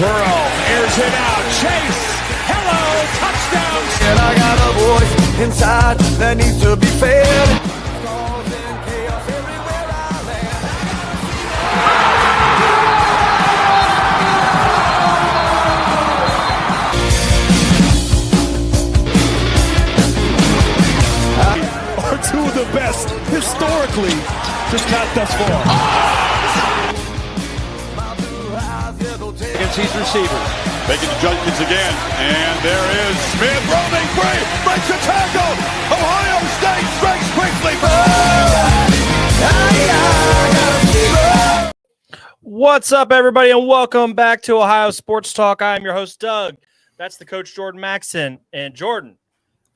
Burrow airs it out. Chase. Hello. Touchdown. And I got a voice inside that needs to be fed. Two of the best historically, just not thus far. Against these receivers. Making the judgments again. And there is Smith roaming free. Breaks a tackle. Ohio State strikes quickly. What's up, everybody, and welcome back to Ohio Sports Talk. I am your host, Doug. That's the coach, Jordan Maxson. And Jordan,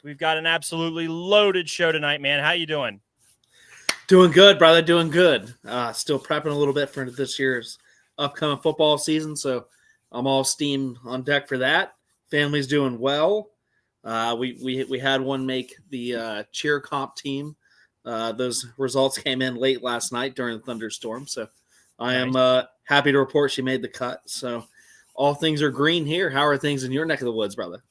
we've got an absolutely loaded show tonight, man. How you doing? Doing good, brother. Doing good. Still prepping a little bit for this year's upcoming football season, so I'm all steam on deck for that. Family's doing well. We had one make the cheer comp team. Those results came in late last night during the thunderstorm, so I am happy to report she made the cut. So all things are green here. How are things in your neck of the woods, brother?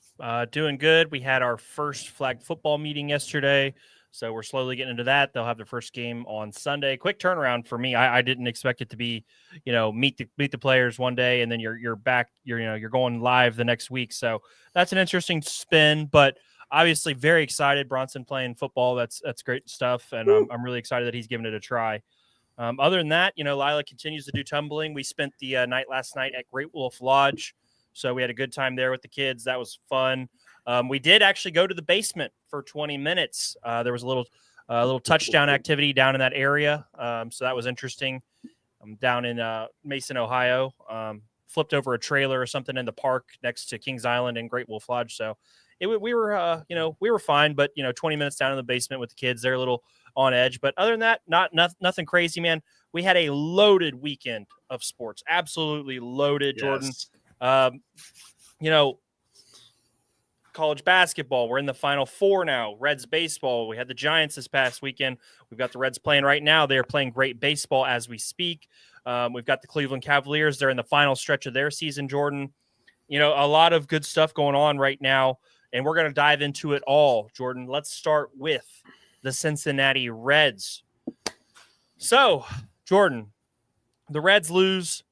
Doing good. We had our first flag football meeting yesterday, so we're slowly getting into that. They'll have their first game on Sunday. Quick turnaround for me. I didn't expect it to be, meet the players one day and then you're back. You're going live the next week. So that's an interesting spin, but obviously very excited. Bronson playing football. That's great stuff, and I'm really excited that he's giving it a try. Other than that, Lila continues to do tumbling. We spent the night last night at Great Wolf Lodge. So we had a good time there with the kids. That was fun. We did actually go to the basement for 20 minutes. There was a little touchdown activity down in that area. So that was interesting. I'm down in Mason, Ohio. Flipped over a trailer or something in the park next to Kings Island and Great Wolf Lodge. So we were fine, but 20 minutes down in the basement with the kids, they're a little on edge. But other than that, nothing crazy, man. We had a loaded weekend of sports. Absolutely loaded, Yes. Jordan. College basketball, we're in the Final Four now. Reds baseball, we had the Giants this past weekend. We've got the Reds playing right now. They're playing great baseball as we speak. We've got the Cleveland Cavaliers. They're in the final stretch of their season, Jordan. A lot of good stuff going on right now, and we're going to dive into it all, Jordan. Let's start with the Cincinnati Reds. So, Jordan, the Reds lose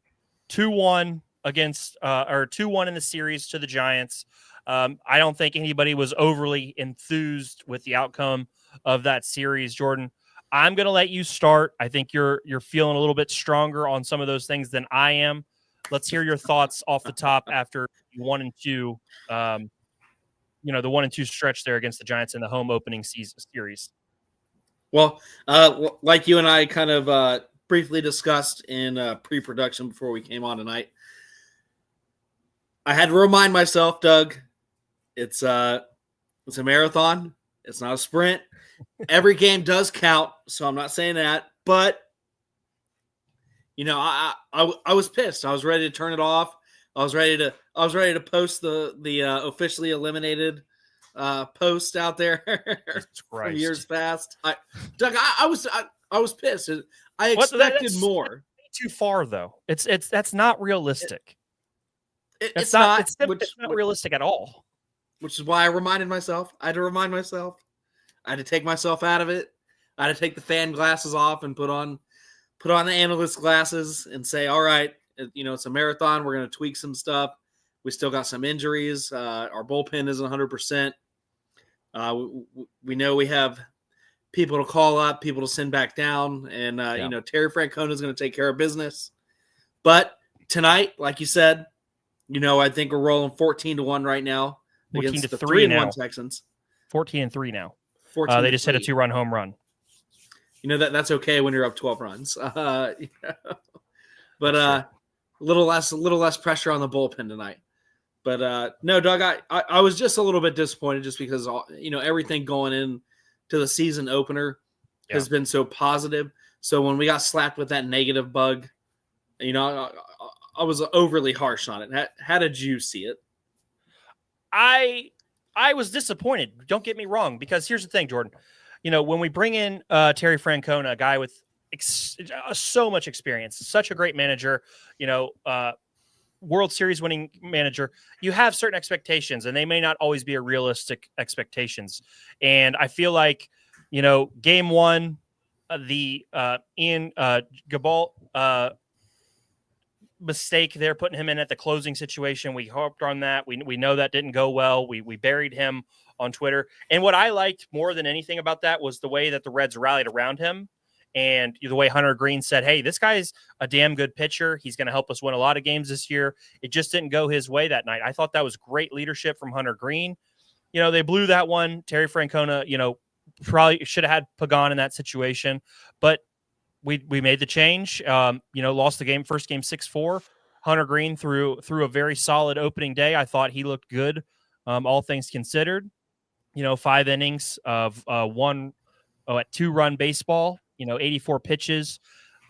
2-1 against or 2-1 in the series to the Giants. I don't think anybody was overly enthused with the outcome of that series, Jordan. I'm going to let you start. I think you're feeling a little bit stronger on some of those things than I am. Let's hear your thoughts off the top after 1 and 2. The 1 and 2 stretch there against the Giants in the home opening series. Well, like you and I kind of briefly discussed in pre-production before we came on tonight, I had to remind myself, Doug, it's a marathon. It's not a sprint. Every game does count, so I'm not saying that. But I was pissed. I was ready to turn it off. I was ready to post the officially eliminated post out there from years past. Doug, I was pissed. I expected more. Too far though. That's not realistic. It's not realistic at all. Which is why I reminded myself. I had to remind myself. I had to take myself out of it. I had to take the fan glasses off and put on the analyst glasses and say, all right, it's a marathon. We're going to tweak some stuff. We still got some injuries. Our bullpen isn't 100%. We know we have people to call up, people to send back down. And, Terry Francona is going to take care of business. But tonight, like you said, I think we're rolling 14-1 right now against the 3-1 Texans. 14-3 now. They just hit a 2-run home run. That's okay when you're up 12 runs. But a little less pressure on the bullpen tonight. But no, Doug, I was just a little bit disappointed just because everything going in to the season opener has been so positive. So when we got slapped with that negative bug, I was overly harsh on it. How did you see it? I was disappointed. Don't get me wrong, because here's the thing, Jordan. When we bring in Terry Francona, a guy with so much experience, such a great manager, World Series winning manager, you have certain expectations, and they may not always be a realistic expectations. And I feel like, game one, the Ian Gabalt mistake there, putting him in at the closing situation. We harped on that. We know that didn't go well. We buried him on Twitter. And what I liked more than anything about that was the way that the Reds rallied around him. And the way Hunter Green said, hey, this guy's a damn good pitcher. He's going to help us win a lot of games this year. It just didn't go his way that night. I thought that was great leadership from Hunter Green. They blew that one. Terry Francona, probably should have had Pagan in that situation. But we made the change, lost the first game 6-4. Hunter Green threw a very solid opening day. I thought he looked good, all things considered. 5 innings of 2-run baseball, 84 pitches.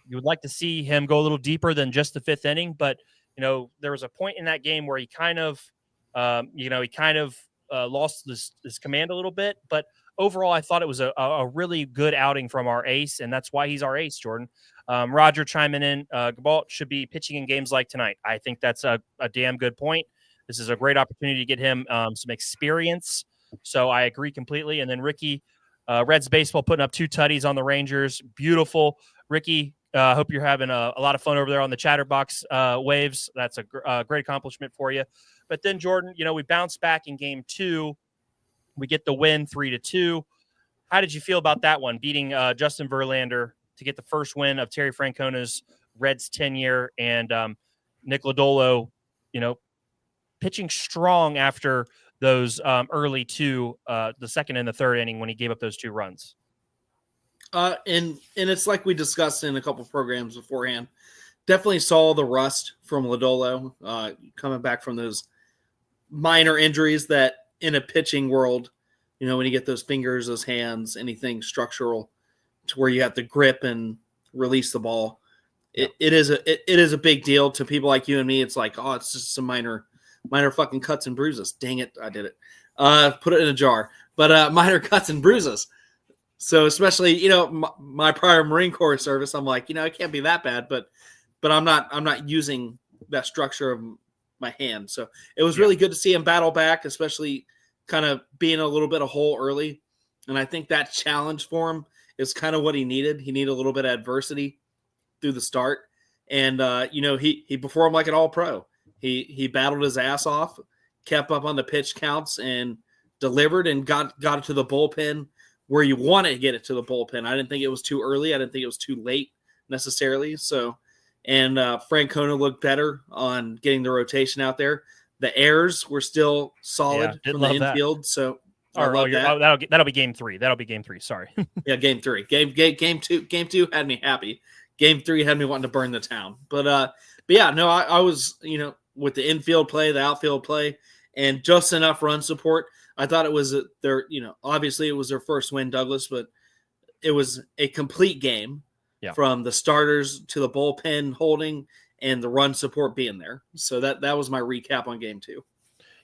You would like to see him go a little deeper than just the 5th inning, but there was a point in that game where he kind of lost his command a little bit. But overall, I thought it was a really good outing from our ace, and that's why he's our ace, Jordan. Roger chiming in, Gabalt should be pitching in games like tonight. I think that's a damn good point. This is a great opportunity to get him some experience. So I agree completely. And then Ricky, Reds baseball, putting up 2 tutties on the Rangers. Beautiful. Ricky, hope you're having a lot of fun over there on the Chatterbox waves. That's a great accomplishment for you. But then, Jordan, we bounced back in game 2. We get the win 3-2. How did you feel about that one, beating Justin Verlander to get the first win of Terry Francona's Reds tenure, and Nick Lodolo, pitching strong after those early 2, the second and the third inning when he gave up those 2 runs? And it's like we discussed in a couple programs beforehand. Definitely saw the rust from Lodolo coming back from those minor injuries that in a pitching world, when you get those fingers, those hands, anything structural to where you have to grip and release the ball. It is a big deal to people like you and me. It's like, oh, it's just some minor fucking cuts and bruises. Dang it. I did it. Put it in a jar, but minor cuts and bruises. So especially, my prior Marine Corps service, I'm like, it can't be that bad, but I'm not using that structure of my hand. So it was really good to see him battle back, especially kind of being a little bit of hole early. And I think that challenge for him is kind of what he needed. He needed a little bit of adversity through the start. And, he performed like an all-pro. He battled his ass off, kept up on the pitch counts, and delivered and got it to the bullpen where you want to get it to the bullpen. I didn't think it was too early. I didn't think it was too late necessarily. So, and Francona looked better on getting the rotation out there. The errors were still solid from the infield. That. So that'll be game 3. That'll be game 3. Sorry. Yeah, game 3. Game two had me happy. Game 3 had me wanting to burn the town. But yeah, no, I was, with the infield play, the outfield play, and just enough run support. I thought it was obviously it was their first win, Douglas, but it was a complete game from the starters to the bullpen holding and the run support being there. So that was my recap on game 2.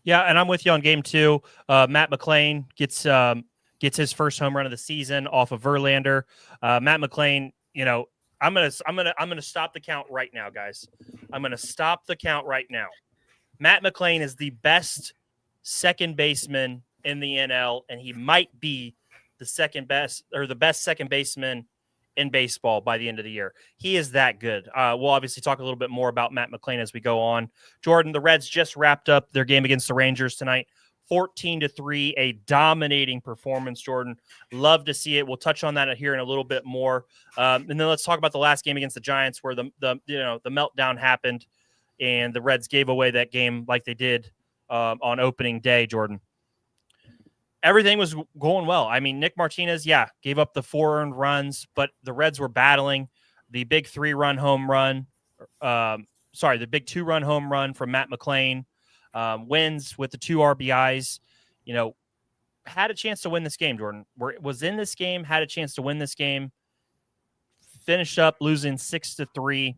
Yeah, and I'm with you on game 2. Matt McClain gets his first home run of the season off of Verlander. Matt McClain, I'm gonna stop the count right now, guys. I'm gonna stop the count right now. Matt McClain is the best second baseman in the NL, and he might be the second best or the best second baseman in baseball by the end of the year. He is that good. We'll obviously talk a little bit more about Matt McClain as we go on. Jordan, the Reds just wrapped up their game against the Rangers tonight. 14-3, a dominating performance, Jordan. Love to see it. We'll touch on that here in a little bit more. And then let's talk about the last game against the Giants where the meltdown happened and the Reds gave away that game like they did on opening day, Jordan. Everything was going well. I mean, Nick Martinez, gave up the 4 earned runs, but the Reds were battling the big 3-run home run. The big 2-run home run from Matt McClain. Wins with the 2 RBIs, had a chance to win this game, Jordan. Was in this game, had a chance to win this game, finished up losing 6-3.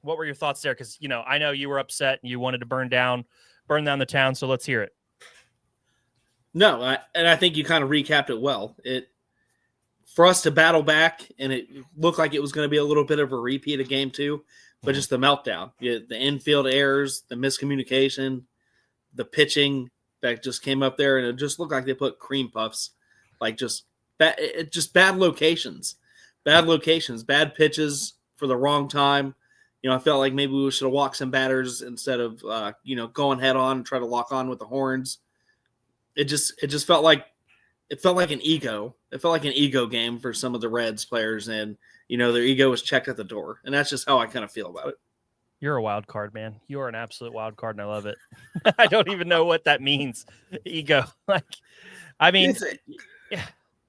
What were your thoughts there? Because, I know you were upset and you wanted to burn down the town, so let's hear it. No, I think you kind of recapped it well. For us to battle back, and it looked like it was going to be a little bit of a repeat of game 2, but just the meltdown, the infield errors, the miscommunication, the pitching that just came up there, and it just looked like they put cream puffs, like just bad locations, bad pitches for the wrong time. I felt like maybe we should have walked some batters instead of going head on and try to lock on with the horns. It just felt like an ego. It felt like an ego game for some of the Reds players, and their ego was checked at the door, and that's just how I kind of feel about it. You're a wild card, man. You are an absolute wild card, and I love it. I don't even know what that means. Ego.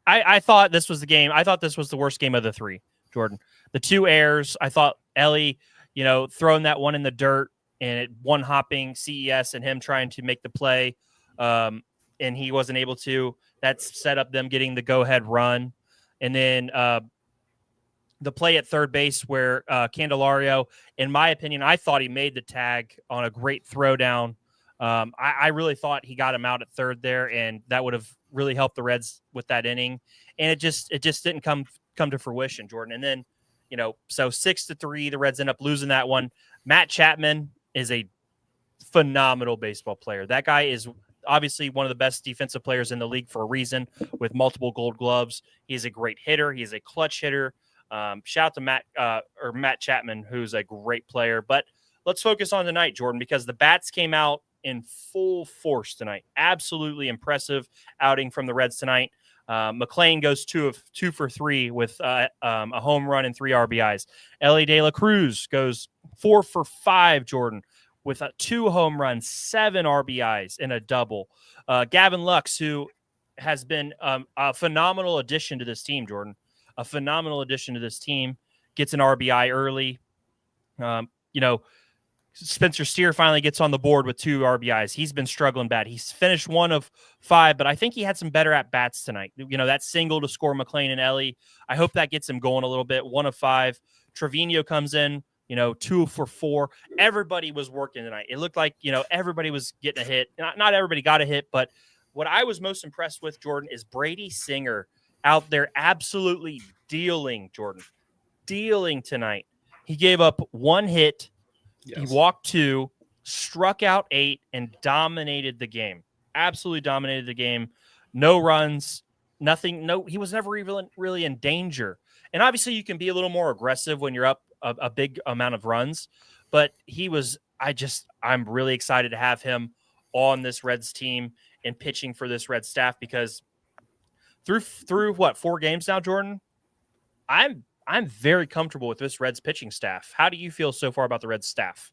I thought this was the game. I thought this was the worst game of the three, Jordan. The two errors. I thought Ellie, throwing that one in the dirt and it one hopping CES and him trying to make the play, and he wasn't able to. That set up them getting the go-ahead run. And then the play at third base where Candelario, in my opinion, I thought he made the tag on a great throwdown. I really thought he got him out at third there, and that would have really helped the Reds with that inning. And it just didn't come to fruition, Jordan. And then, so 6-3, the Reds end up losing that one. Matt Chapman is a phenomenal baseball player. That guy is obviously one of the best defensive players in the league for a reason, with multiple Gold Gloves. He's a great hitter. He's a clutch hitter. Shout out to Matt Chapman, who's a great player. But let's focus on tonight, Jordan, because the bats came out in full force tonight. Absolutely impressive outing from the Reds tonight. McLean goes 2 for 3 with a home run and 3 RBIs. Ellie De La Cruz goes 4 for 5, Jordan, with 2 home runs, 7 RBIs, and a double. Gavin Lux, who has been a phenomenal addition to this team, Jordan. A phenomenal addition to this team, gets an RBI early. Spencer Steer finally gets on the board with 2 RBIs. He's been struggling bad. He's finished 1 of 5, but I think he had some better at-bats tonight. That single to score McLean and Ellie, I hope that gets him going a little bit. 1 of 5. Trevino comes in, 2 for 4. Everybody was working tonight. It looked like, everybody was getting a hit. Not everybody got a hit, but what I was most impressed with, Jordan, is Brady Singer out there absolutely dealing, Jordan. Dealing tonight. He gave up 1 hit. Yes. He walked 2, struck out 8, and dominated the game. Absolutely dominated the game. No runs, nothing. No, he was never even really in danger. And obviously you can be a little more aggressive when you're up a big amount of runs. But he was, I'm really excited to have him on this Reds team and pitching for this Reds staff, because through what, 4 games now, Jordan? I'm very comfortable with this Reds pitching staff. How do you feel so far about the Reds staff?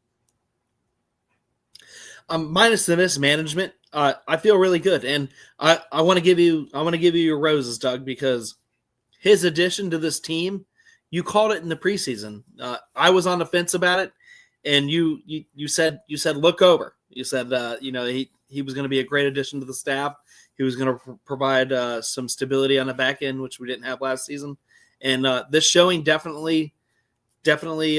Minus the mismanagement, I feel really good, and I want to give you your roses, Doug, because his addition to this team, you called it in the preseason. I was on the fence about it, and you said look over. You said he was going to be a great addition to the staff. He was going to provide some stability on the back end, which we didn't have last season. And this showing definitely, really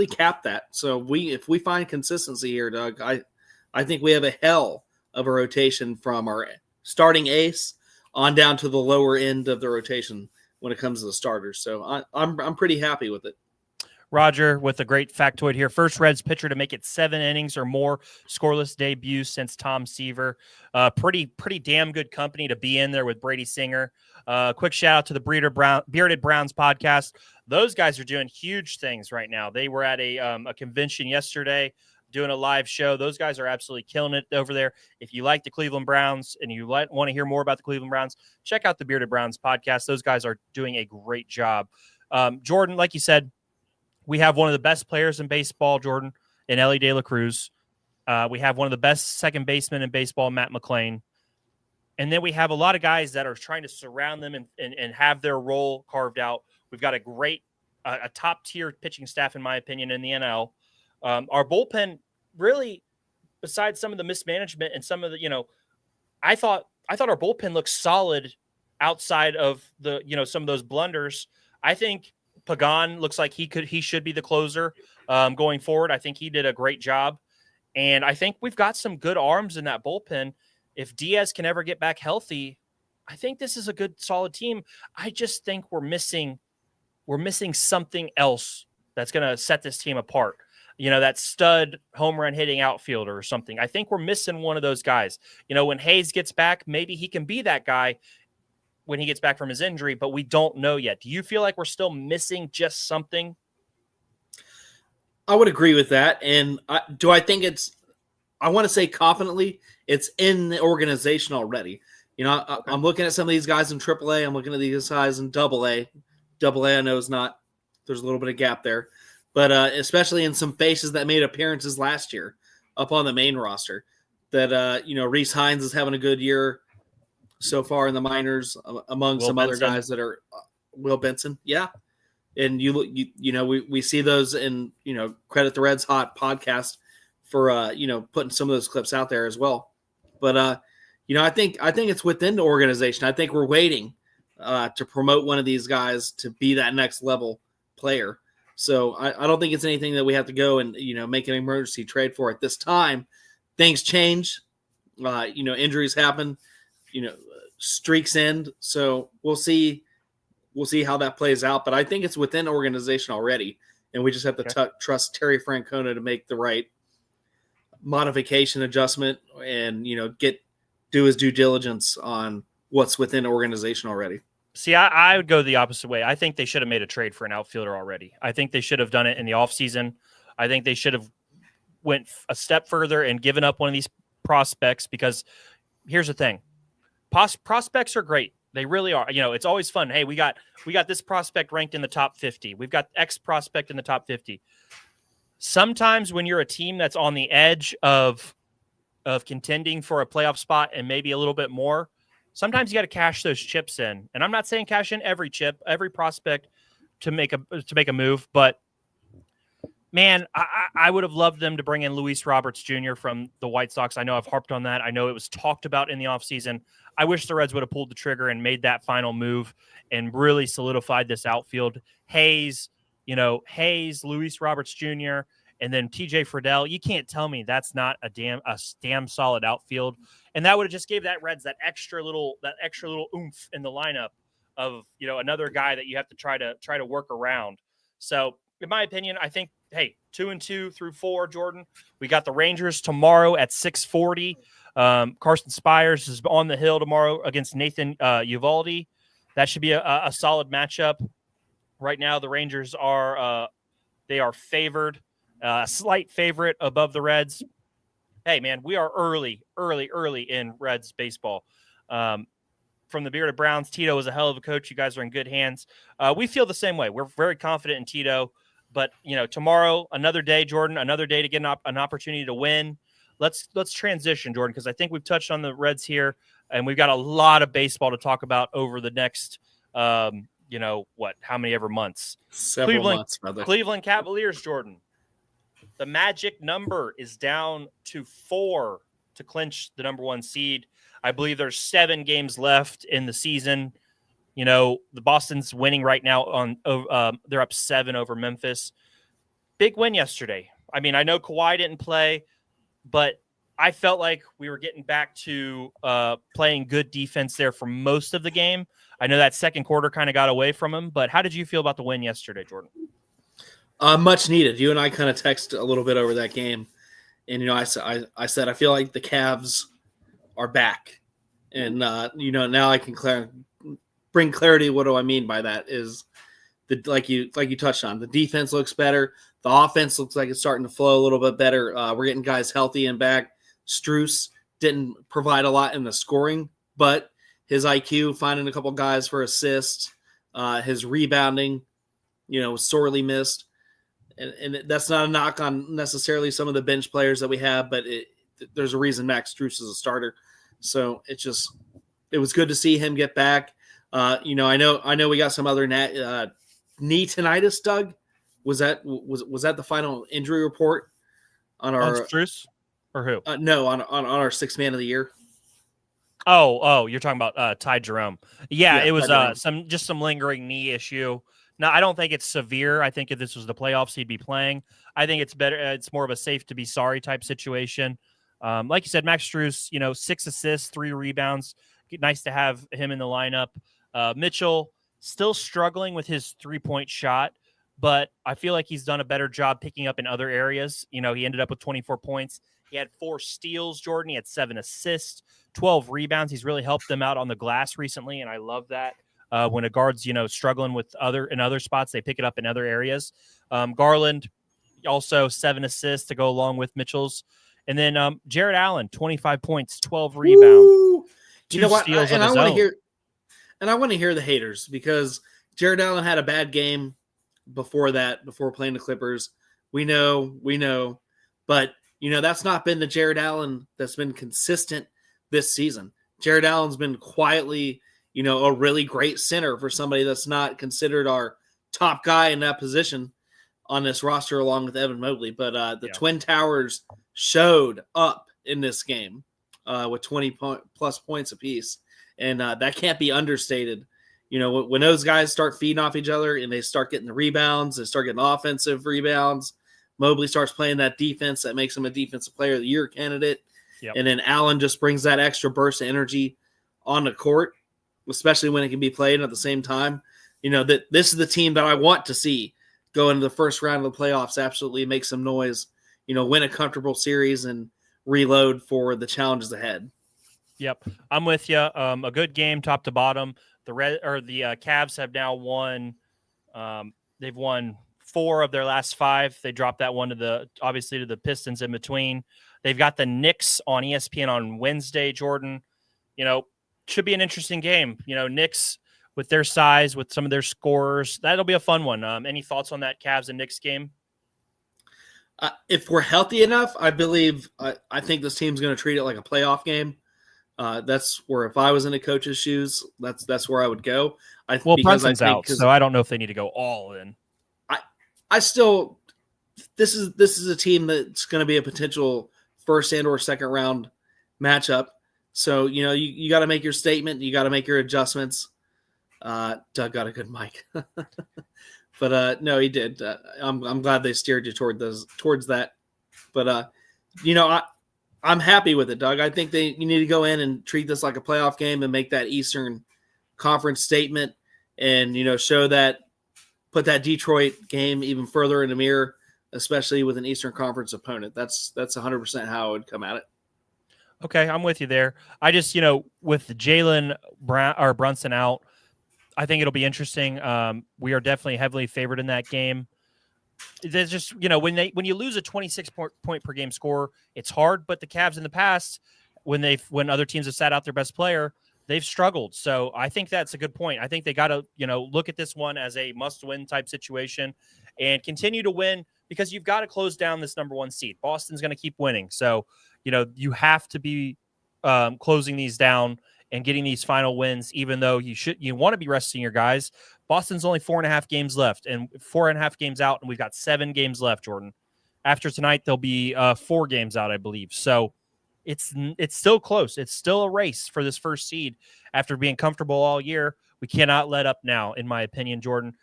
capped that. So if we find consistency here, Doug, I think we have a hell of a rotation from our starting ace on down to the lower end of the rotation when it comes to the starters. So I'm pretty happy with it. Roger with a great factoid here. First Reds pitcher to make it 7 innings or more scoreless debut since Tom Seaver. Pretty damn good company to be in there with Brady Singer. Quick shout out to the Bearded Browns podcast. Those guys are doing huge things right now. They were at a convention yesterday doing a live show. Those guys are absolutely killing it over there. If you like the Cleveland Browns and you want to hear more about the Cleveland Browns, check out the Bearded Browns podcast. Those guys are doing a great job. Jordan, like you said, we have one of the best players in baseball, Jordan, in Ellie De La Cruz. We have one of the best second basemen in baseball, Matt McLean. And then we have a lot of guys that are trying to surround them and have their role carved out. We've got a great, a top-tier pitching staff, in my opinion, in the NL. Our bullpen, really, besides some of the mismanagement and some of the, I thought our bullpen looked solid outside of the, some of those blunders. I think Pagan looks like he should be the closer going forward. I think he did a great job. And I think we've got some good arms in that bullpen. If Diaz can ever get back healthy, I think this is a good, solid team. I just think we're missing we're missing something else that's going to set this team apart. That stud home run hitting outfielder or something. I think we're missing one of those guys. When Hayes gets back, maybe he can be that guy when he gets back from his injury, but we don't know yet. Do you feel like we're still missing just something? I would agree with that. And I think I want to say confidently, it's in the organization already. I'm looking at some of these guys in AAA. I'm looking at these guys in AA. AA, I know is not, there's a little bit of gap there. But especially in some faces that made appearances last year up on the main roster, that, Reese Hines is having a good year so far in the minors among Will some Benson. other guys that are Will Benson. Yeah. And we see those in, Credit the Reds Hot podcast for, putting some of those clips out there as well. But, I think it's within the organization. I think we're waiting to promote one of these guys to be that next level player. So I don't think it's anything that we have to go and, make an emergency trade for at this time. Things change, injuries happen, streaks end. So we'll see how that plays out. But I think it's within the organization already. And we just have to trust Terry Francona to make the right modification adjustment and, do his due diligence on what's within the organization already. See, I would go the opposite way. I think they should have made a trade for an outfielder already. I think they should have done it in the offseason. I think they should have went a step further and given up one of these prospects, because here's the thing. Prospects are great. They really are. It's always fun. Hey, we got this prospect ranked in the top 50. We've got X prospect in the top 50. Sometimes when you're a team that's on the edge of contending for a playoff spot and maybe a little bit more, sometimes you got to cash those chips in. And I'm not saying cash in every chip, every prospect to make a move, but man, I would have loved them to bring in Luis Roberts Jr. from the White Sox. I know I've harped on that. I know it was talked about in the offseason. I wish the Reds would have pulled the trigger and made that final move and really solidified this outfield. Hayes, Luis Roberts Jr., and then TJ Friedel. You can't tell me that's not a damn solid outfield. And that would have just gave that Reds that extra little oomph in the lineup of, another guy that you have to try to work around. So in my opinion, I think, hey, 2-2 through 4, Jordan. We got the Rangers tomorrow at 6:40. Carson Spires is on the hill tomorrow against Nathan Uvalde. That should be a solid matchup. Right now, the Rangers are favored. A slight favorite above the Reds. Hey, man, we are early in Reds baseball. From the Bearded Browns, Tito is a hell of a coach. You guys are in good hands. We feel the same way. We're very confident in Tito. But, tomorrow, another day, Jordan, another day to get an opportunity to win. Let's transition, Jordan, because I think we've touched on the Reds here, and we've got a lot of baseball to talk about over the next, how many ever months? Several months, brother. Cleveland Cavaliers, Jordan. The magic number is down to 4 to clinch the number 1 seed. I believe there's 7 games left in the season. The Boston's winning right now they're up 7 over Memphis. Big win yesterday. I mean, I know Kawhi didn't play, but I felt like we were getting back to playing good defense there for most of the game. I know that second quarter kind of got away from him, but how did you feel about the win yesterday, Jordan? Much needed. You and I kind of texted a little bit over that game, and I said I feel like the Cavs are back, and now I can bring clarity. What do I mean by that? Is like you touched on, the defense looks better, the offense looks like it's starting to flow a little bit better. We're getting guys healthy and back. Strus didn't provide a lot in the scoring, but his IQ, finding a couple guys for assists, his rebounding, was sorely missed. And that's not a knock on necessarily some of the bench players that we have, but there's a reason Max Strus is a starter. So it was good to see him get back. I know we got some other knee tinnitus, Doug. Was that the final injury report on our Strus or who? No, on our 6th man of the year. Oh, you're talking about Ty Jerome. Yeah, it was some lingering knee issue. No, I don't think it's severe. I think if this was the playoffs, he'd be playing. I think it's better. It's more of a safe to be sorry type situation. Like you said, Max Strus, 6 assists, 3 rebounds. Nice to have him in the lineup. Mitchell, still struggling with his 3-point shot, but I feel like he's done a better job picking up in other areas. You know, he ended up with 24 points. He had 4 steals, Jordan. He had 7 assists, 12 rebounds. He's really helped them out on the glass recently, and I love that. When a guard's, struggling with other spots, they pick it up in other areas. Garland, also 7 assists to go along with Mitchell's. And then Jared Allen, 25 points, 12 rebounds, Woo! 2 You know what? steals And of I his want own. to hear, and I want to hear the haters, because Jared Allen had a bad game before playing the Clippers. We know, but that's not been the Jared Allen that's been consistent this season. Jared Allen's been quietly, a really great center for somebody that's not considered our top guy in that position on this roster, along with Evan Mobley. But the Twin Towers showed up in this game with 20 plus points apiece, and that can't be understated. When those guys start feeding off each other and they start getting the rebounds, they start getting offensive rebounds, Mobley starts playing that defense that makes him a defensive player of the year candidate. Yep. And then Allen just brings that extra burst of energy on the court, especially when it can be played at the same time. That this is the team that I want to see go into the first round of the playoffs, absolutely make some noise, win a comfortable series and reload for the challenges ahead. Yep, I'm with you. A good game, top to bottom. The Cavs have now won. They've won 4 of their last 5. They dropped that one to the Pistons in between. They've got the Knicks on ESPN on Wednesday, Jordan. Should be an interesting game. Knicks with their size, with some of their scorers. That'll be a fun one. Any thoughts on that Cavs and Knicks game? If we're healthy enough, I think this team's going to treat it like a playoff game. That's where, if I was in a coach's shoes, that's where I would go. Brunson's out, so I don't know if they need to go all in. This is a team that's going to be a potential first and or second round matchup. So, you got to make your statement. You got to make your adjustments. Doug got a good mic, but no, he did. I'm glad they steered you towards that. But I'm happy with it, Doug. I think you need to go in and treat this like a playoff game and make that Eastern Conference statement, and put that Detroit game even further in the mirror, especially with an Eastern Conference opponent. That's 100% how I would come at it. Okay, I'm with you there. I just, with Jalen Brunson out, I think it'll be interesting. We are definitely heavily favored in that game. There's just, when you lose a 26 point per game score, it's hard. But the Cavs in the past, when other teams have sat out their best player, they've struggled. So I think that's a good point. I think they got to, look at this one as a must-win type situation and continue to win, because you've got to close down this number 1 seed. Boston's going to keep winning. So, you have to be closing these down and getting these final wins, even though you want to be resting your guys. Boston's only 4.5 games left and 4.5 games out, and we've got 7 games left, Jordan. After tonight, there'll be 4 games out, I believe. So it's still close. It's still a race for this first seed after being comfortable all year. We cannot let up now, in my opinion, Jordan.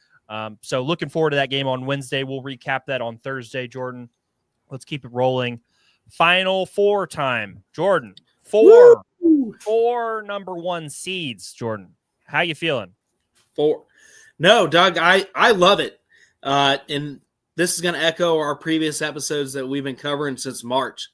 So looking forward to that game on Wednesday. We'll recap that on Thursday, Jordan. Let's keep it rolling. Final 4 time, Jordan. 4 number 1 seeds, Jordan. How you feeling? 4. No, Doug, I love it. And this is going to echo our previous episodes that we've been covering since March.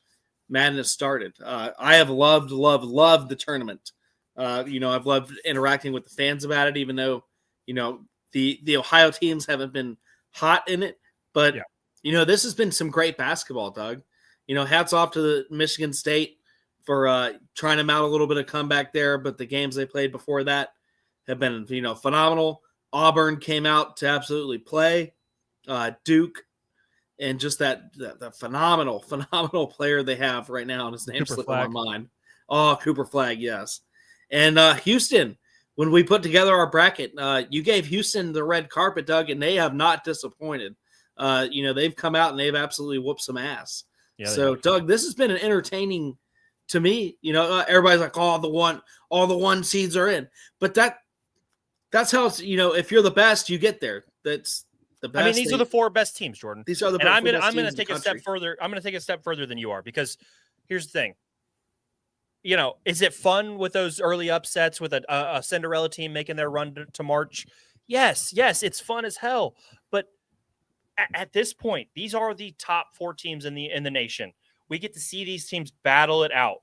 Madness started. I have loved the tournament. I've loved interacting with the fans about it, even though, the Ohio teams haven't been hot in it. But, this has been some great basketball, Doug. Hats off to the Michigan State for trying to mount a little bit of comeback there. But the games they played before that have been, phenomenal. Auburn came out to absolutely play. Duke, and just that phenomenal player they have right now, and his name slipped my mind. Oh, Cooper Flagg, yes. And Houston, when we put together our bracket, you gave Houston the red carpet, Doug, and they have not disappointed. They've come out and they've absolutely whooped some ass. Yeah, so, Doug, this has been an entertaining to me. Everybody's like, all the 1 seeds are in. But that's how it's, if you're the best, you get there. That's the best. I mean, these are the 4 best teams, Jordan. These are the best. And I'm going to take a step further. I'm going to take a step further than you are, because here's the thing. Is it fun with those early upsets with a Cinderella team making their run to March? Yes, it's fun as hell. But at this point, these are the top 4 teams in the nation. We get to see these teams battle it out.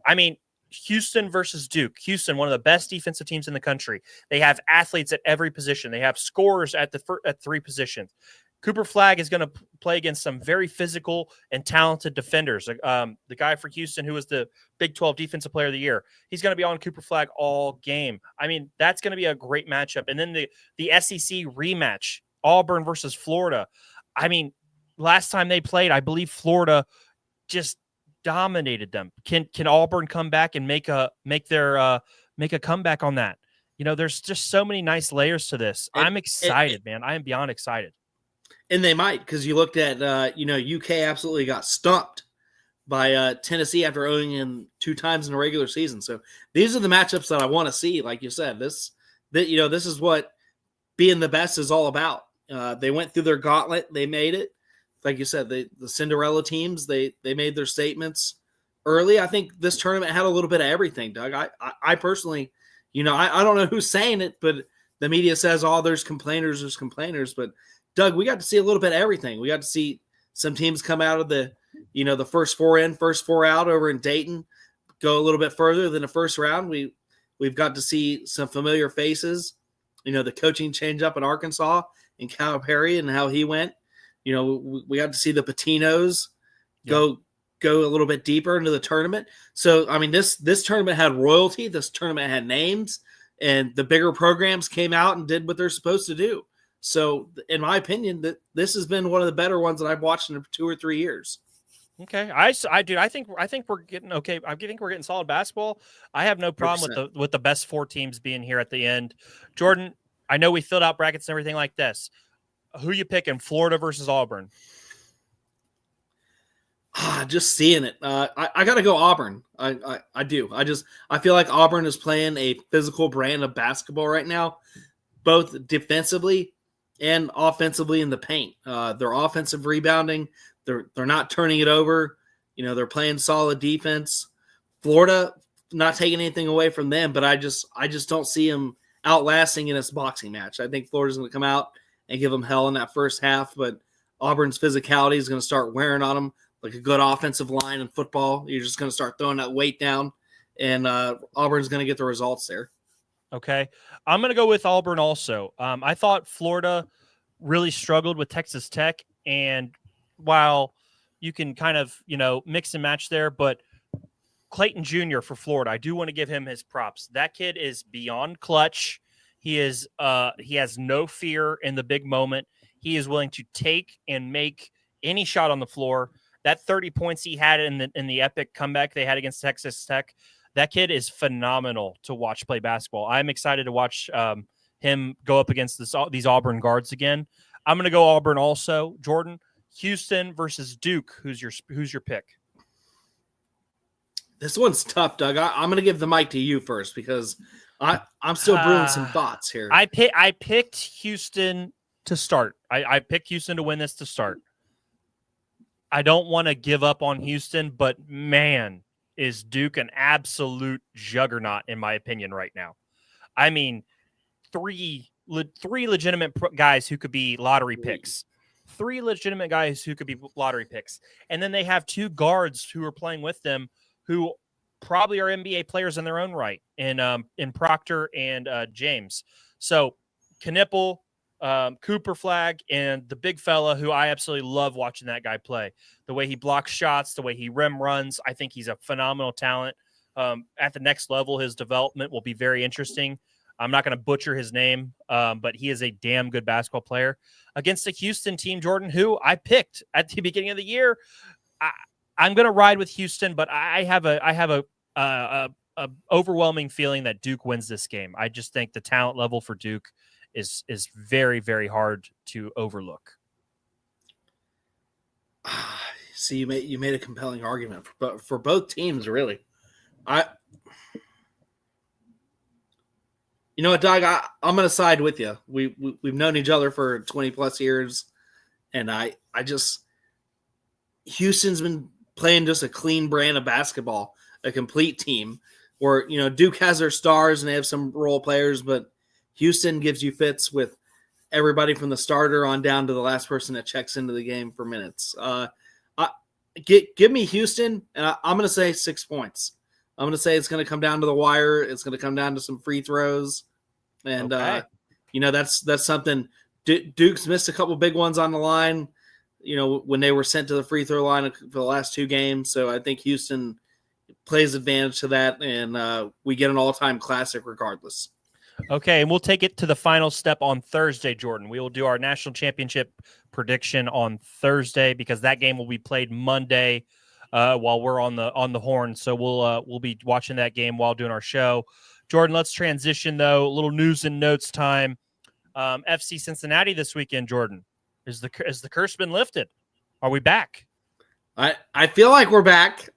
I mean, Houston versus Duke. Houston, one of the best defensive teams in the country. They have athletes at every position. They have scorers at 3 positions. Cooper Flagg is going to play against some very physical and talented defenders. The guy for Houston, who was the Big 12 Defensive Player of the Year, he's going to be on Cooper Flagg all game. I mean, that's going to be a great matchup. And then the SEC rematch, Auburn versus Florida. I mean, last time they played, I believe Florida just dominated them. Can Auburn come back and make a comeback on that? You know, there's just so many nice layers to this. I'm excited, man. I am beyond excited. And they might, because you looked at, UK absolutely got stumped by Tennessee after owing in 2 times in the regular season. So these are the matchups that I want to see. Like you said, this is what being the best is all about. They went through their gauntlet. They made it. Like you said, the Cinderella teams, they made their statements early. I think this tournament had a little bit of everything, Doug. I personally, I don't know who's saying it, but the media says, oh, there's complainers. But Doug, we got to see a little bit of everything. We got to see some teams come out of the first 4 in, first 4 out over in Dayton, go a little bit further than the first round. We've got to see some familiar faces. The coaching change up in Arkansas and Calipari and how he went. We got to see the Patinos go a little bit deeper into the tournament. So, I mean, this tournament had royalty. This tournament had names, and the bigger programs came out and did what they're supposed to do. So, in my opinion, this has been one of the better ones that I've watched in 2 or 3 years. Okay, I think we're getting okay. I think we're getting solid basketball. I have no problem 100%. with the best 4 teams being here at the end. Jordan, I know we filled out brackets and everything like this. Who you picking? Florida versus Auburn? Just seeing it. I got to go Auburn. I do. I feel like Auburn is playing a physical brand of basketball right now, both defensively and offensively in the paint. Their offensive rebounding, they're not turning it over. They're playing solid defense. Florida, not taking anything away from them, but I just don't see them outlasting in this boxing match. I think Florida's going to come out and give them hell in that first half, but Auburn's physicality is going to start wearing on them like a good offensive line in football. You're just going to start throwing that weight down, and Auburn's going to get the results there. Okay. I'm going to go with Auburn also. I thought Florida really struggled with Texas Tech, and while you can kind of, mix and match there, but Clayton Jr. for Florida, I do want to give him his props. That kid is beyond clutch. He has no fear in the big moment. He is willing to take and make any shot on the floor. That 30 points he had in the epic comeback they had against Texas Tech, that kid is phenomenal to watch play basketball. I'm excited to watch him go up against these Auburn guards again. I'm going to go Auburn also. Jordan, Houston versus Duke. Who's your pick? This one's tough, Doug. I'm going to give the mic to you first because I'm still brewing some thoughts here. I picked Houston to start. I picked Houston to win this to start. I don't want to give up on Houston, but man, is Duke an absolute juggernaut in my opinion right now. I mean, three legitimate guys who could be lottery picks. 3 legitimate guys who could be lottery picks. And then they have 2 guards who are playing with them who probably are NBA players in their own right, in Proctor and James. So Knipple, Cooper Flagg, and the big fella who I absolutely love watching that guy play. The way he blocks shots, the way he rim runs, I think he's a phenomenal talent. At the next level, his development will be very interesting. I'm not going to butcher his name, but he is a damn good basketball player. Against the Houston team, Jordan, who I picked at the beginning of the year, I'm going to ride with Houston, but I have a overwhelming feeling that Duke wins this game. I just think the talent level for Duke is very, very hard to overlook. See, you made a compelling argument for both teams, really. You know what, Doug? I'm going to side with you. We've known each other for 20 plus years, and Houston's been playing just a clean brand of basketball, a complete team. Where Duke has their stars and they have some role players, but Houston gives you fits everybody from the starter on down to the last person that checks into the game for minutes. Give me Houston, and I'm going to say 6 points. I'm going to say it's going to come down to the wire. It's going to come down to some free throws, and Okay. that's something. Duke's missed a couple big ones on the line, when they were sent to the free throw line for the last 2 games. So I think Houston plays advantage to that, and we get an all-time classic regardless. Okay, and we'll take it to the final step on Thursday, Jordan. We will do our national championship prediction on Thursday because that game will be played Monday while we're on the horn. So we'll be watching that game while doing our show. Jordan, let's transition though. A little news and notes time. FC Cincinnati this weekend, Jordan. Is the curse been lifted? Are we back? I feel like we're back.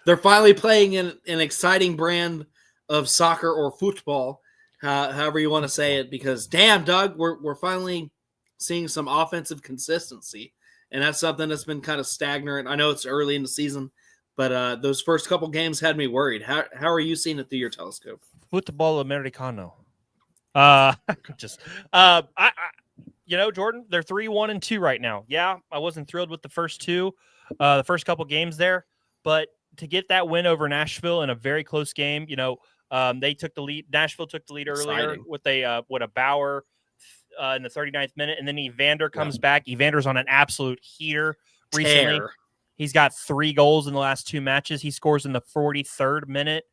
They're finally playing an exciting brand of soccer or football, however you want to say it, because damn, Doug, we're finally seeing some offensive consistency, and that's something that's been kind of stagnant. I know it's early in the season, but those first couple games had me worried. How are you seeing it through your telescope? Football Americano. Jordan, they're 3-1-2 right now. Yeah, I wasn't thrilled with the first couple games there, but to get that win over Nashville in a very close game, they took the lead. Nashville took the lead earlier with a Bauer in the 39th minute, and then Evander comes back. Evander's on an absolute heater recently. He's got 3 goals in the last 2 matches. He scores in the 43rd minute,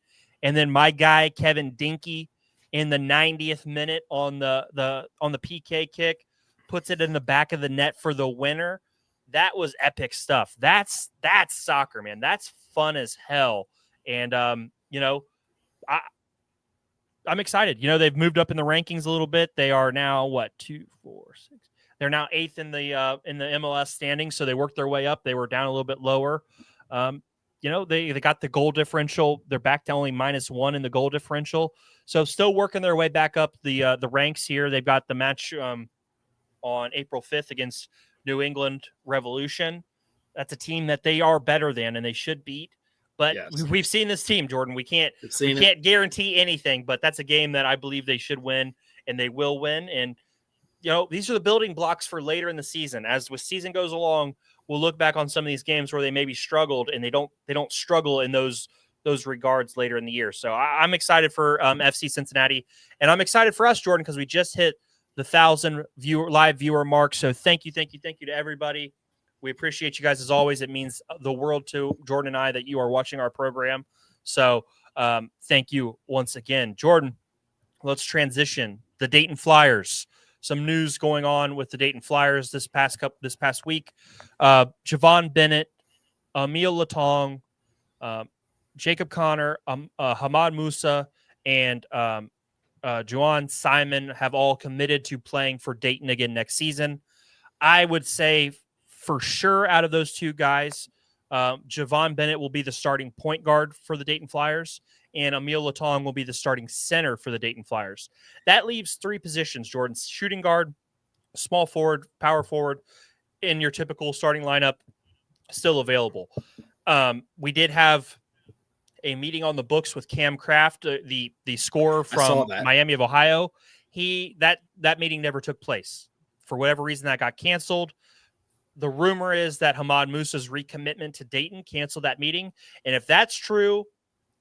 and then my guy Kevin Dinky in the 90th minute on the PK kick puts it in the back of the net for the winner. That was epic stuff. That's soccer, man. That's fun as hell. And I'm excited. They've moved up in the rankings a little bit. They are now 2, 4, 6. They're now 8th in the MLS standings, so they worked their way up. They were down a little bit lower. They got the goal differential. They're back to only -1 in the goal differential. So still working their way back up the ranks here. They've got the match on April 5th against New England Revolution. That's a team that they are better than and they should beat. But we've seen this team, Jordan. We can't guarantee anything, but that's a game that I believe they should win and they will win. And these are the building blocks for later in the season. As the season goes along, we'll look back on some of these games where they maybe struggled and they don't struggle in those regards later in the year. So I'm excited for FC Cincinnati, and I'm excited for us, Jordan, because we just hit the 1,000 live viewer mark. So thank you to everybody. We appreciate you guys as always. It means the world to Jordan and I that you are watching our program. So thank you once again, Jordan. Let's transition. The Dayton Flyers. Some news going on with the Dayton Flyers this past week. Javon Bennett, Emil Latong, Jacob Connor, Hamad Musa, and Juwan Simon have all committed to playing for Dayton again next season. I would say for sure out of those 2 guys, Javon Bennett will be the starting point guard for the Dayton Flyers, and Emil Latong will be the starting center for the Dayton Flyers. That leaves 3 positions, Jordan: shooting guard, small forward, power forward, in your typical starting lineup still available. We did have a meeting on the books with Cam Kraft, the scorer from Miami of Ohio. That meeting never took place. For whatever reason, that got canceled. The rumor is that Hamad Musa's recommitment to Dayton canceled that meeting. And if that's true,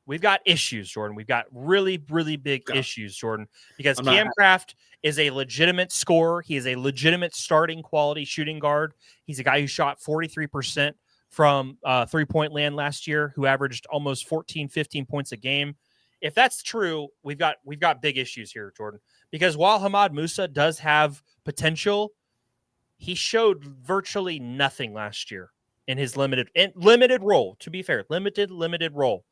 we've got issues, Jordan. We've got really, really big issues, Jordan, because Cam Kraft is a legitimate scorer. He is a legitimate starting quality shooting guard. He's a guy who shot 43% from 3-point land last year, who averaged almost 14, 15 points a game. If that's true, we've got big issues here, Jordan, because while Hamad Musa does have potential, he showed virtually nothing last year in his limited role. To be fair, limited role.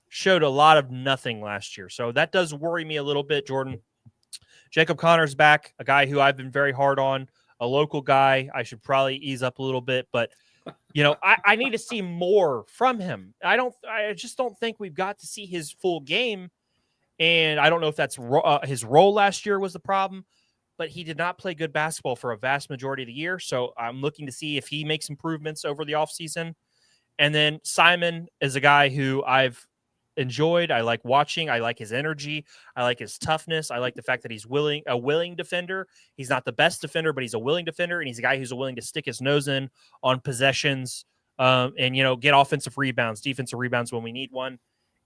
Showed a lot of nothing last year. So that does worry me a little bit, Jordan. Jacob Connor's back, a guy who I've been very hard on, a local guy. I should probably ease up a little bit, but I need to see more from him. I just don't think we've got to see his full game. And I don't know if that's his role last year was the problem, but he did not play good basketball for a vast majority of the year. So I'm looking to see if he makes improvements over the offseason. And then Simon is a guy who I've enjoyed. I like watching. I like his energy. I like his toughness. I like the fact that he's a willing defender. He's not the best defender, but he's a willing defender, and he's a guy who's willing to stick his nose in on possessions, and get offensive rebounds, defensive rebounds when we need one.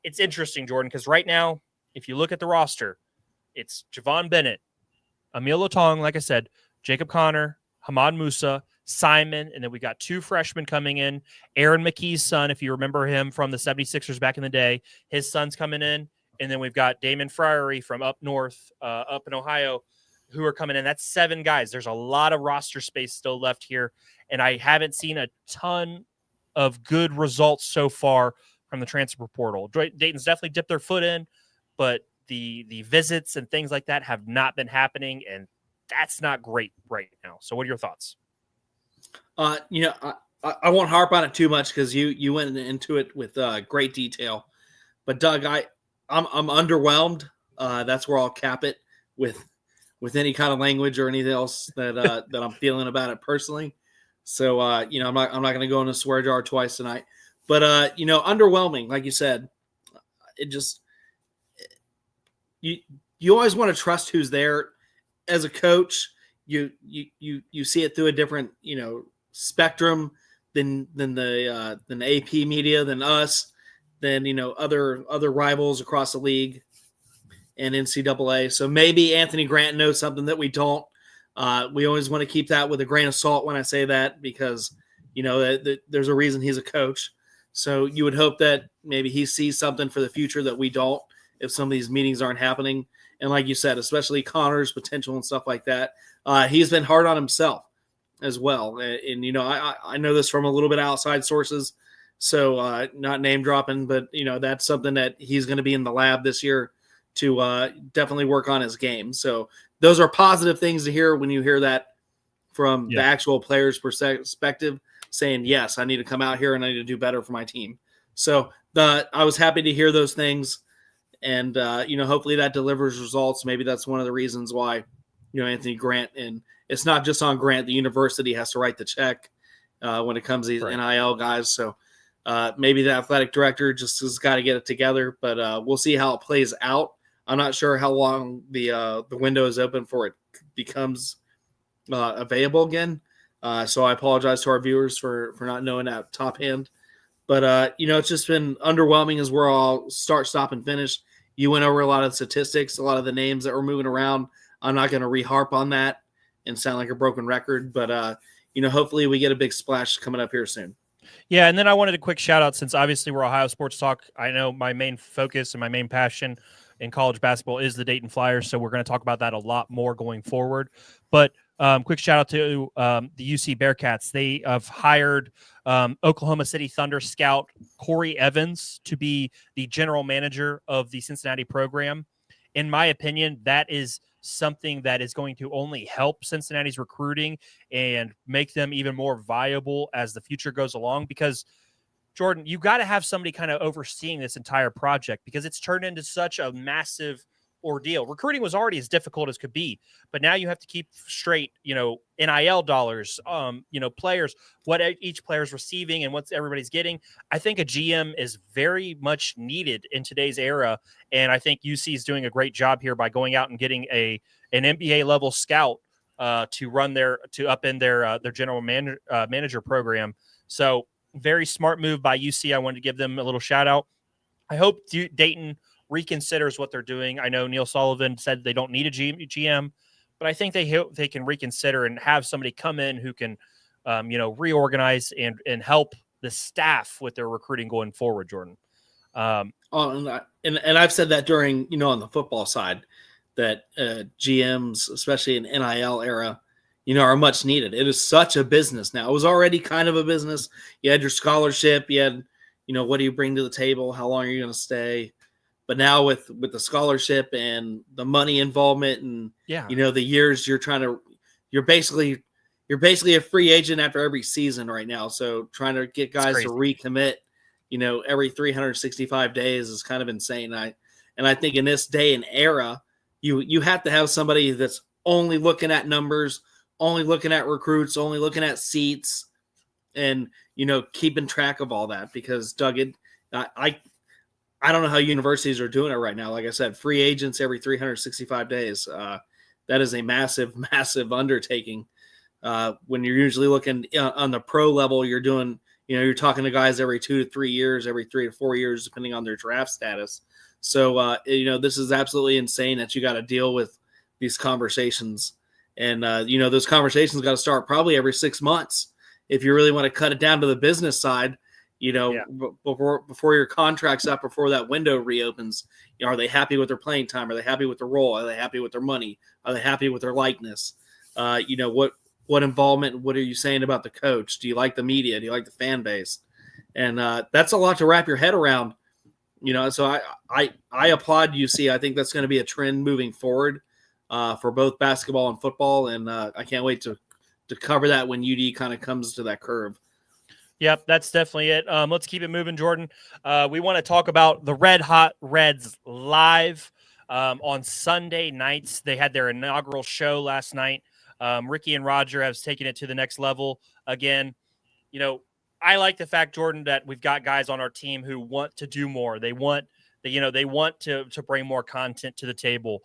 It's interesting, Jordan, because right now, if you look at the roster, it's Javon Bennett, Emil Latong, like I said, Jacob Connor, Hamad Musa, Simon, and then we got 2 freshmen coming in. Aaron McKee's son, if you remember him from the 76ers back in the day, his son's coming in. And then we've got Damon Fryery from up north, up in Ohio, who are coming in. That's 7 guys. There's a lot of roster space still left here, and I haven't seen a ton of good results so far from the transfer portal. Dayton's definitely dipped their foot in, but the visits and things like that have not been happening, and that's not great right now. So what are your thoughts? I won't harp on it too much because you went into it with great detail. But Doug, I'm underwhelmed. That's where I'll cap it with any kind of language or anything else that that I'm feeling about it personally. So I'm not going to go in a swear jar twice tonight. But underwhelming, like you said. It just you always want to trust who's there. As a coach, you see it through a different spectrum than the AP media, than us, than other rivals across the league and NCAA. So maybe Anthony Grant knows something that we don't. We always want to keep that with a grain of salt when I say that, because there's a reason he's a coach. So you would hope that maybe he sees something for the future that we don't, if some of these meetings aren't happening. And like you said, especially Connor's potential and stuff like that, he's been hard on himself as well. And I know this from a little bit outside sources, so not name dropping, but that's something that he's going to be in the lab this year to definitely work on his game. So those are positive things to hear when you hear that from the actual player's perspective, saying, yes, I need to come out here and I need to do better for my team. So I was happy to hear those things. And, hopefully that delivers results. Maybe that's one of the reasons why, Anthony Grant, and it's not just on Grant, the university has to write the check when it comes to these NIL guys. So maybe the athletic director just has got to get it together, but we'll see how it plays out. I'm not sure how long the window is open for it becomes available again. So I apologize to our viewers for not knowing that top hand. But, it's just been underwhelming as we're all start, stop, and finish. You went over a lot of statistics, a lot of the names that were moving around. I'm not going to re-harp on that and sound like a broken record. But, hopefully we get a big splash coming up here soon. Yeah, and then I wanted a quick shout-out, since obviously we're Ohio Sports Talk. I know my main focus and my main passion in college basketball is the Dayton Flyers, so we're going to talk about that a lot more going forward. But quick shout-out to the UC Bearcats. They have hired Oklahoma City Thunder scout Corey Evans to be the general manager of the Cincinnati program. In my opinion, that is something that is going to only help Cincinnati's recruiting and make them even more viable as the future goes along. Because, Jordan, you got to have somebody kind of overseeing this entire project, because it's turned into such a massive ordeal. Recruiting was already as difficult as could be, but now you have to keep straight, NIL dollars, players, what each player is receiving and what everybody's getting. I think a GM is very much needed in today's era, and I think UC is doing a great job here by going out and getting an NBA level scout to upend their general manager program. So very smart move by UC. I wanted to give them a little shout out. I hope Dayton reconsiders what they're doing. I know Neil Sullivan said they don't need a GM, but I think they can reconsider and have somebody come in who can, reorganize and help the staff with their recruiting going forward, Jordan. And I've said that during, on the football side, that GMs, especially in NIL era, are much needed. It is such a business now. It was already kind of a business. You had your scholarship. You had, what do you bring to the table? How long are you going to stay? But now with the scholarship and the money involvement and, the years you're basically a free agent after every season right now. So trying to get guys to recommit, every 365 days is kind of insane. And I think in this day and era, you have to have somebody that's only looking at numbers, only looking at recruits, only looking at seats, and, keeping track of all that. Because, Doug, I don't know how universities are doing it right now. Like I said, free agents every 365 days. That is a massive, massive undertaking. When you're usually looking on the pro level, you're doing, you're talking to guys every 2 to 3 years, every 3 to 4 years, depending on their draft status. So, this is absolutely insane that you got to deal with these conversations. And, those conversations got to start probably every 6 months. If you really want to cut it down to the business side, before your contract's up, before that window reopens, are they happy with their playing time? Are they happy with their role? Are they happy with their money? Are they happy with their likeness? What involvement? What are you saying about the coach? Do you like the media? Do you like the fan base? And that's a lot to wrap your head around. So I applaud UC. I think that's going to be a trend moving forward for both basketball and football. And I can't wait to cover that when UD kind of comes to that curve. Yep, that's definitely it. Let's keep it moving, Jordan. We want to talk about the Red Hot Reds live on Sunday nights. They had their inaugural show last night. Ricky and Roger have taken it to the next level again. I like the fact, Jordan, that we've got guys on our team who want to do more. They want to bring more content to the table.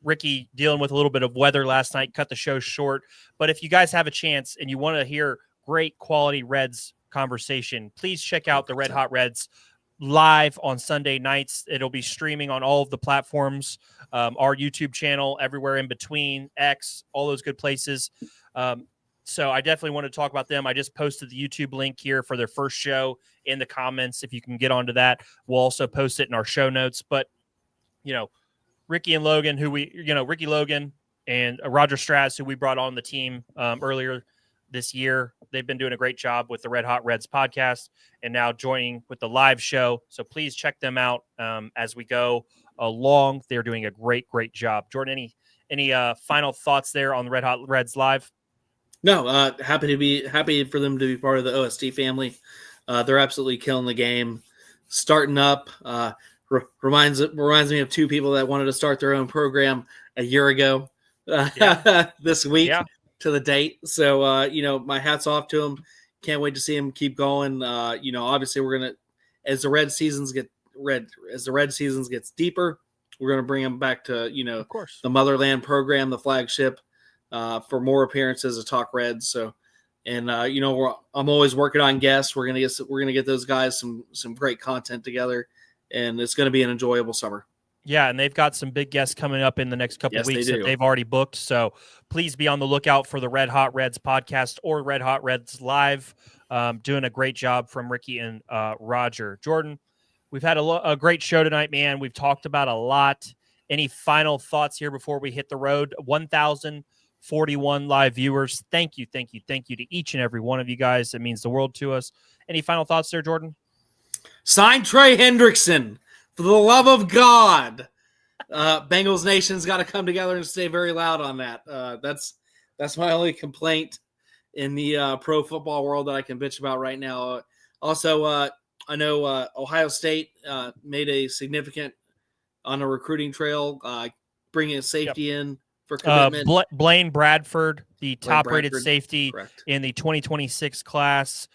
Ricky dealing with a little bit of weather last night, cut the show short. But if you guys have a chance and you want to hear great quality Reds conversation, please check out the Red Hot Reds live on Sunday nights. It'll be streaming on all of the platforms, our YouTube channel, everywhere in between, X, all those good places. So I definitely want to talk about them. I just posted the YouTube link here for their first show in the comments. If you can get onto that, we'll also post it in our show notes. But, Ricky and Logan, Ricky Logan and Roger Strass, who we brought on the team earlier this year, they've been doing a great job with the Red Hot Reds podcast and now joining with the live show. So please check them out as we go along. They're doing a great, great job. Jordan, any final thoughts there on the Red Hot Reds live? No, happy for them to be part of the OST family. They're absolutely killing the game. Starting up reminds me of two people that wanted to start their own program a year ago. This week to the date. So my hat's off to them. Can't wait to see them keep going. Obviously we're gonna, as the red seasons gets deeper, we're gonna bring them back to of course the Motherland program, the flagship. For more appearances of Talk Reds. So, and I'm always working on guests. We're gonna get those guys some great content together, and it's gonna be an enjoyable summer. Yeah, and they've got some big guests coming up in the next couple of weeks that they've already booked. So please be on the lookout for the Red Hot Reds podcast or Red Hot Reds live. Doing a great job from Ricky and Roger. Jordan, we've had a great show tonight, man. We've talked about a lot. Any final thoughts here before we hit the road? 1,041 live viewers. Thank you to each and every one of you guys. It means the world to us. Any final thoughts there, Jordan? Sign Trey Hendrickson. For the love of God. Bengals Nation's got to come together and stay very loud on that. That's my only complaint in the pro football world that I can bitch about right now. Also, I know Ohio State made a significant on a recruiting trail, bringing a safety in for commitment. Blaine Bradford, the top-rated safety in the 2026 class,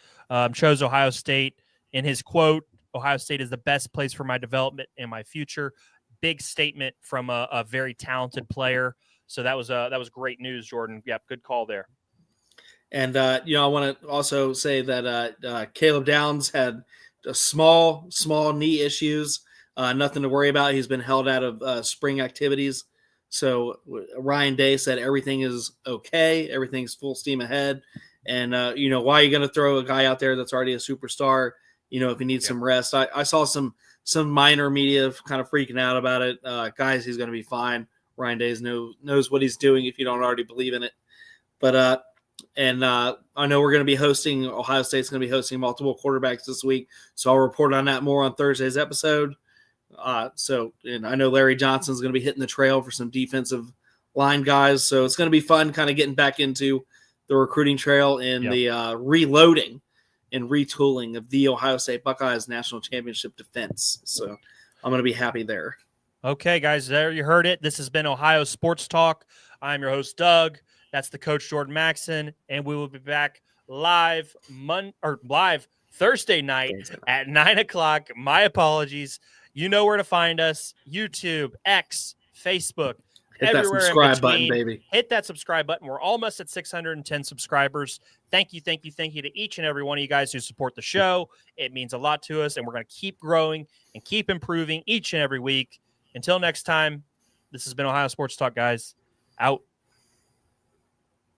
chose Ohio State. In his quote, Ohio State is the best place for my development and my future. Big statement from a very talented player. So that was great news, Jordan. Yep, good call there. And I want to also say that Caleb Downs had a small knee issues. Nothing to worry about. He's been held out of spring activities. So Ryan Day said everything is okay. Everything's full steam ahead. And why are you going to throw a guy out there that's already a superstar? If he needs some rest. I saw some minor media kind of freaking out about it. Guys, he's going to be fine. Ryan Days knows what he's doing if you don't already believe in it. But I know we're going to be hosting, Ohio State's going to be hosting multiple quarterbacks this week. So I'll report on that more on Thursday's episode. And I know Larry Johnson's going to be hitting the trail for some defensive line guys. So it's going to be fun kind of getting back into the recruiting trail and the reloading and retooling of the Ohio State Buckeyes national championship defense. So I'm going to be happy there. Okay, guys, there you heard it. This has been Ohio Sports Talk. I'm your host, Doug. That's the coach, Jordan Maxson, and we will be back live Thursday night at 9 o'clock. My apologies. You know where to find us. YouTube, X, Facebook. Hit that subscribe button, baby. Hit that subscribe button. We're almost at 610 subscribers. Thank you to each and every one of you guys who support the show. It means a lot to us, and we're going to keep growing and keep improving each and every week. Until next time, this has been Ohio Sports Talk, guys. Out.